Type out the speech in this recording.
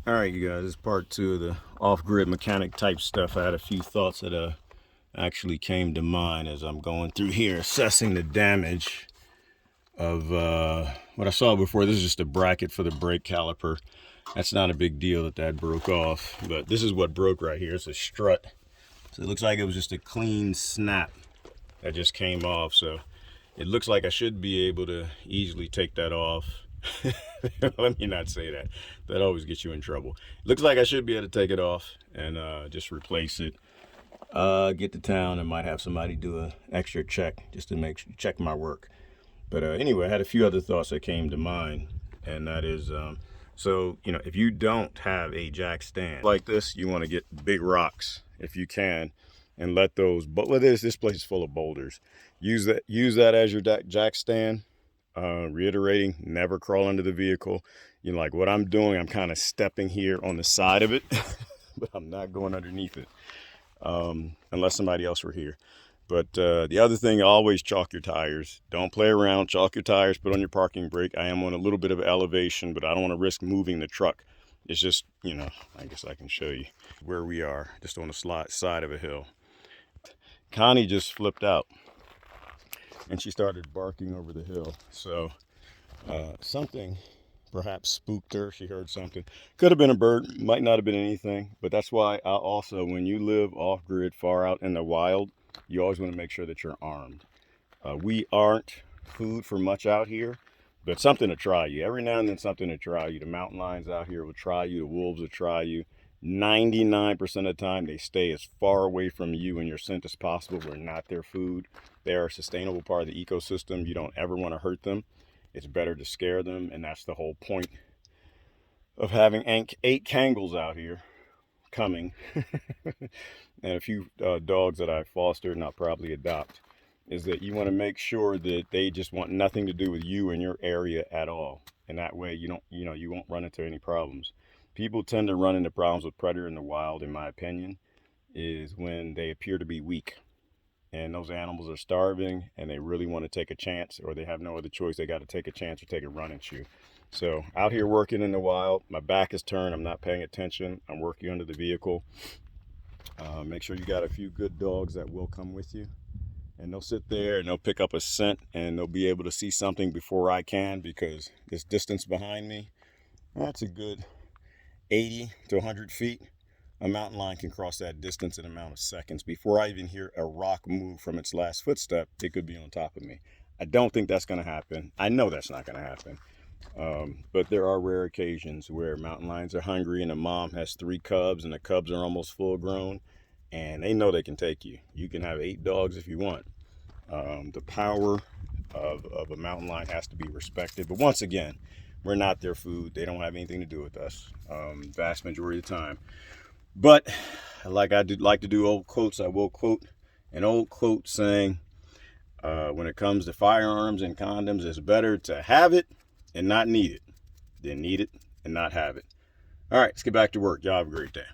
All right, you guys, this is part two of the off-grid mechanic type stuff. I had a few thoughts that actually came to mind as I'm going through here assessing the damage of what I saw before. This is just a bracket for the brake caliper. That's not a big deal that broke off, but this is what broke right here. It's a strut. So it looks like it was just a clean snap that just came off. So it looks like I should be able to easily take that off. Let me not say that. That always gets you in trouble. Looks like I should be able to take it off and just replace it. Get to town and might have somebody do an extra check just to check my work. But anyway, I had a few other thoughts that came to mind, and that is, so if you don't have a jack stand like this, you want to get big rocks if you can, and let those. But with this place is full of boulders. Use that as your jack stand. Reiterating, never crawl under the vehicle. Like what I'm doing, I'm kind of stepping here on the side of it, but I'm not going underneath it, unless somebody else were here. But the other thing, always chalk your tires. Don't play around. Chalk your tires, put on your parking brake. I am on a little bit of elevation, but I don't want to risk moving the truck. It's just, I guess I can show you where we are, just on the side of a hill. Connie just flipped out and she started barking over the hill. So something perhaps spooked her. She heard something. Could have been a bird, might not have been anything. But that's why I also, when you live off-grid, far out in the wild, you always want to make sure that you're armed. We aren't food for much out here, but something to try you. Every now and then something to try you. The mountain lions out here will try you. The wolves will try you. 99% of the time, they stay as far away from you and your scent as possible. We're not their food. They are a sustainable part of the ecosystem. You don't ever want to hurt them. It's better to scare them, and that's the whole point of having 8 Kangals out here coming and a few dogs that I fostered and I'll probably adopt, is that you want to make sure that they just want nothing to do with you and your area at all, and that way you won't run into any problems. People tend to run into problems with predator in the wild, in my opinion, is when they appear to be weak and those animals are starving and they really want to take a chance, or they have no other choice. They got to take a chance or take a run at you. So out here working in the wild, my back is turned. I'm not paying attention. I'm working under the vehicle. Make sure you got a few good dogs that will come with you, and they'll sit there and they'll pick up a scent and they'll be able to see something before I can, because this distance behind me, that's a good 80 to 100 feet. A mountain lion can cross that distance in an amount of seconds. Before I even hear a rock move from its last footstep, it could be on top of me. I don't think that's going to happen. I know that's not going to happen. But there are rare occasions where mountain lions are hungry and a mom has 3 cubs and the cubs are almost full grown and they know they can take you. You can have 8 dogs if you want. The power of a mountain lion has to be respected. But once again, we're not their food. They don't have anything to do with us, vast majority of the time. But like I like to do old quotes, I will quote an old quote saying, when it comes to firearms and condoms, it's better to have it and not need it than need it and not have it. All right, let's get back to work. Y'all have a great day.